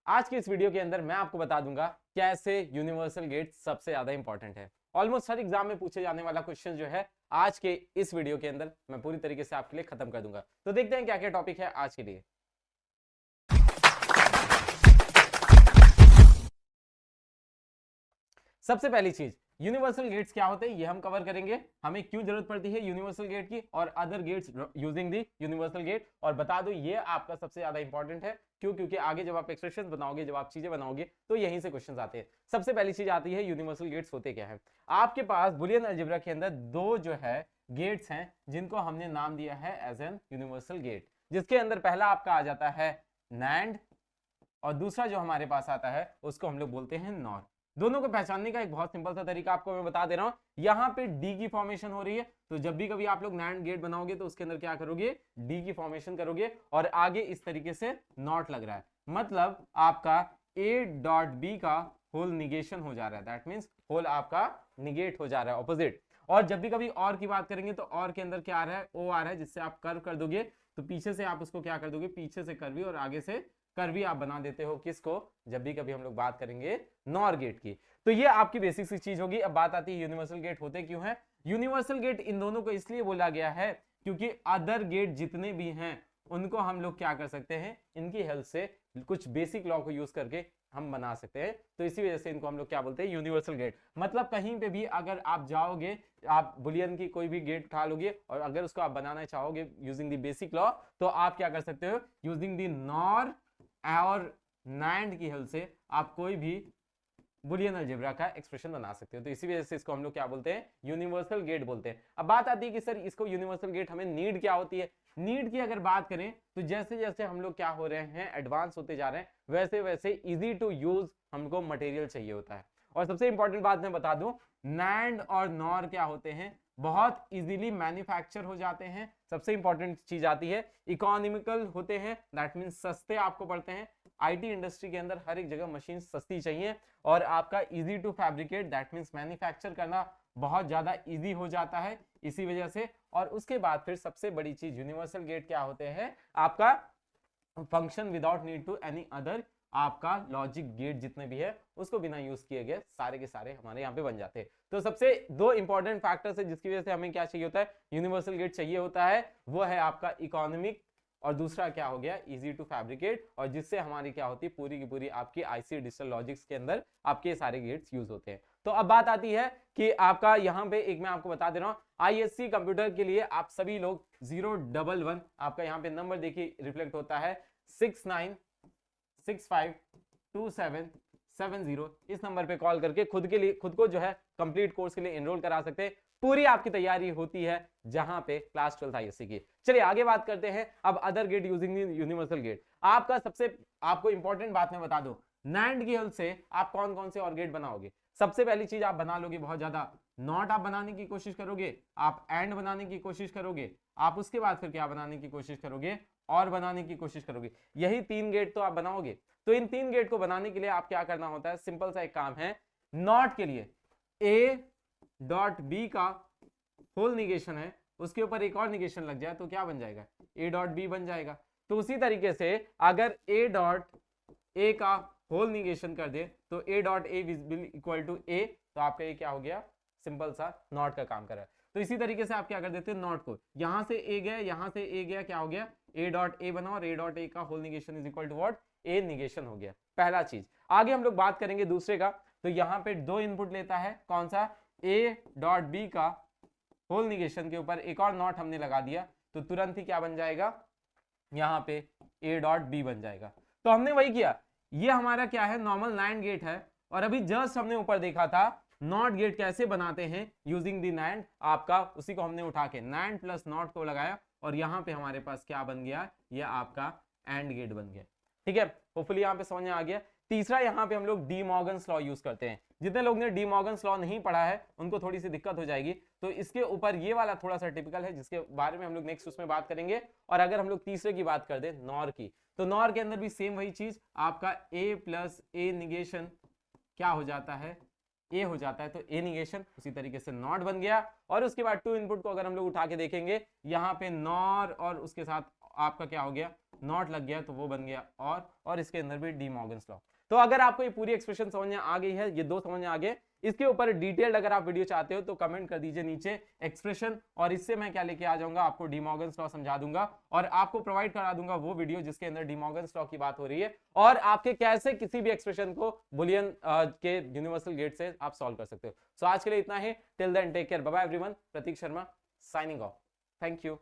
आज की इस वीडियो के अंदर मैं आपको बता दूंगा कैसे यूनिवर्सल गेट सबसे ज्यादा इंपॉर्टेंट है। ऑलमोस्ट हर एग्जाम में पूछे जाने वाला क्वेश्चन जो है आज के इस वीडियो के अंदर मैं पूरी तरीके से आपके लिए खत्म कर दूंगा। तो देखते हैं क्या क्या टॉपिक है आज के लिए। सबसे पहली चीज, यूनिवर्सल गेट्स क्या होते हैं ये हम कवर करेंगे, हमें क्यों जरूरत पड़ती है यूनिवर्सल गेट की और other gates using the universal gate. और बता दो ये आपका सबसे ज्यादा इंपॉर्टेंट है, क्यों? क्योंकि आगे जब आप एक्सप्रेशन बनाओगे, जब आप चीजें बनाओगे तो यहीं से क्वेश्चंस आते हैं। सबसे पहली चीज आती है यूनिवर्सल गेट्स होते क्या है। आपके पास बुलियन अलजेब्रा के अंदर दो जो है गेट्स हैं जिनको हमने नाम दिया है एज एन यूनिवर्सल गेट, जिसके अंदर पहला आपका आ जाता है नैंड और दूसरा जो हमारे पास आता है उसको हम लोग बोलते हैं नॉर। दोनों को पहचानने का एक बहुत सिंपल सा तरीका आपको मैं बता दे रहा हूं। यहां पे डी की फॉर्मेशन हो रही है, तो जब भी कभी आप लोग नैंड गेट बनाओगे तो उसके अंदर क्या करोगे, डी की फॉर्मेशन करोगे और आगे इस तरीके से नॉट लग रहा है, मतलब आपका ए डॉट बी का होल निगेशन हो जा रहा है। दैट मींस होल आपका निगेट हो जा रहा है, ऑपोजिट। और जब भी कभी और की बात करेंगे तो और के अंदर क्या आ रहा है, ओ आ रहा है, जिससे आप कर्व कर दोगे तो पीछे से आप उसको क्या कर दोगे, पीछे से कर्वी और आगे से कर्वी आप बना देते हो। किसको? जब भी कभी हम लोग बात करेंगे नॉर गेट की। तो ये आपकी बेसिक सी चीज होगी। अब बात आती है यूनिवर्सल गेट होते क्यों है। यूनिवर्सल गेट इन दोनों को इसलिए बोला गया है क्योंकि अदर गेट जितने भी हैं उनको हम लोग क्या कर सकते हैं, इनकी हेल्प से कुछ बेसिक लॉ को यूज करके हम बना सकते हैं। तो इसी वजह से इनको हम लोग क्या बोलते हैं, यूनिवर्सल गेट। मतलब कहीं पे भी अगर आप जाओगे, आप बुलियन की कोई भी गेट उठा लोगे और अगर उसको आप बनाना चाहोगे यूजिंग द बेसिक लॉ, तो आप क्या कर सकते हो, यूजिंग द नॉर और नैंड की हेल्प से आप कोई भी बुलियन अलजेब्रा का एक्सप्रेशन बना सकते हो। तो इसी वजह से इसको हम लोग क्या बोलते हैं, यूनिवर्सल गेट बोलते हैं। अब बात आती है कि सर इसको यूनिवर्सल गेट हमें नीड क्या होती है। नीड की अगर बात करें तो जैसे जैसे हम लोग क्या हो रहे हैं, एडवांस होते जा रहे हैं, वैसे वैसे इजी टू यूज हमको मटेरियल चाहिए होता है। और सबसे इंपॉर्टेंट बात मैं बता दूं, नैंड और नॉर क्या होते हैं, बहुत इजीली मैन्युफैक्चर हो जाते हैं। सबसे इंपॉर्टेंट चीज आती है, इकोनॉमिकल होते हैं, दैट मींस सस्ते आपको पड़ते हैं। आईटी इंडस्ट्री के अंदर हर एक जगह मशीन सस्ती चाहिए और आपका easy to fabricate, that means manufacture करना बहुत ज्यादा इजी हो जाता है इसी वजह से। और उसके बाद फिर सबसे बड़ी चीज यूनिवर्सल गेट क्या होते हैं, आपका function without need to any other. आपका लॉजिक गेट जितने भी है उसको बिना यूज किए गए सारे के सारे हमारे यहाँ पे बन जाते हैं। तो सबसे दो इंपॉर्टेंट फैक्टर्स है जिसकी वजह से हमें क्या चाहिए होता है, यूनिवर्सल गेट चाहिए होता है, वो है आपका इकोनॉमिक और दूसरा क्या हो गया, इजी टू फैब्रिकेट। और जिससे हमारी क्या होती है, पूरी की पूरी आपकी आईसी डिजिटल लॉजिक्स के अंदर आपके सारे गेट्स यूज होते हैं। तो अब बात आती है कि आपका यहाँ पे एक मैं आपको बता दे रहा हूँ, आईएससी कंप्यूटर के लिए आप सभी लोग 011 आपका यहाँ पे नंबर देखिए रिफ्लेक्ट होता है 69652770। इस नंबर पे कॉल करके खुद को जो है कंप्लीट कोर्स के लिए एनरोल करा सकते हैं। पूरी आपकी तैयारी होती है जहां पे क्लास 12 आईएससी की। चलिए आगे बात करते हैं अब other gate using universal gate. आपका सबसे आपको इंपॉर्टेंट बात मैं बता दूं, नैंड की हेल्प से आप कौन कौन से और गेट बनाओगे। सबसे पहली चीज आप बना लोगे बहुत ज्यादा, नॉट आप बनाने की कोशिश करोगे, आप एंड बनाने की कोशिश करोगे, आप उसके बाद फिर क्या बनाने की कोशिश करोगे, और बनाने की कोशिश करोगे। यही तीन गेट तो आप बनाओगे। तो इन तीन गेट को बनाने के लिए आप क्या करना होता है, सिंपल सा एक काम है, नॉट के लिए ए डॉट बी का होल निगेशन है, उसके ऊपर एक और निगेशन लग जाए तो क्या बन जाएगा, ए डॉट बी बन जाएगा। तो उसी तरीके से अगर ए डॉट ए का होल निगेशन कर दे तो A dot A will equal to A, तो आपका ये क्या हो गया, सिंपल सा नॉट का काम कर रहा है। तो इसी तरीके से आप क्या कर देते हैं, नॉट को यहां से ए गया, यहां से ए गया, क्या हो गया, ए डॉट ए बना और ए डॉट ए का whole negation is equal to what, A negation हो गया। पहला चीज। आगे हम लोग बात करेंगे दूसरे का, तो यहां पे दो इनपुट लेता है, कौन सा, ए डॉट बी का होल निगेशन के ऊपर एक और नॉट हमने लगा दिया तो तुरंत ही क्या बन जाएगा, यहां पे ए डॉट बी बन जाएगा। तो हमने वही किया, ये हमारा क्या है, नॉर्मल नैंड गेट है। और अभी जस्ट हमने ऊपर देखा था नॉट गेट कैसे बनाते हैं यूजिंग दी नैंड, आपका उसी को हमने उठा के नैंड प्लस नॉट को लगाया और यहां पे हमारे पास क्या बन गया, ये आपका एंड गेट बन गया। ठीक है, होपफुली यहां पे समझ में आ गया। तीसरा, यहां पे हम लोग डी मॉर्गन्स लॉ यूज करते हैं। जितने लोग ने डी मॉर्गन्स लॉ नहीं पढ़ा है उनको थोड़ी सी दिक्कत हो जाएगी, तो इसके ऊपर ये वाला थोड़ा सा टिपिकल है जिसके बारे में हम लोग नेक्स्ट उसमें बात करेंगे। और अगर हम लोग तीसरे की बात कर दे, नॉर की, तो नॉर के अंदर भी सेम वही चीज, आपका ए प्लस ए निगेशन क्या हो जाता है, ए हो जाता है, तो ए निगेशन उसी तरीके से नॉट बन गया। और उसके बाद टू इनपुट को अगर हम लोग उठा के देखेंगे, यहाँ पे नॉर और उसके साथ आपका क्या हो गया, नॉट लग गया तो वो बन गया और इसके अंदर भी डी मॉर्गन्स लॉ। तो अगर आपको ये पूरी एक्सप्रेशन समझ में आ गई है, ये दो समझ में आ गए, इसके ऊपर डिटेल्ड अगर आप वीडियो चाहते हो तो कमेंट कर दीजिए नीचे एक्सप्रेशन, और इससे मैं क्या लेके आ जाऊंगा, आपको डी मॉर्गन्स लॉ समझा दूंगा और आपको प्रोवाइड करा दूंगा वो वीडियो जिसके अंदर डी मॉर्गन्स लॉ की बात हो रही है और आपके कैसे किसी भी एक्सप्रेशन को बुलियन के यूनिवर्सल गेट से आप सॉल्व कर सकते हो। सो आज के लिए इतना ही, till then take care, bye bye everyone. Prateek Sharma signing off, thank you.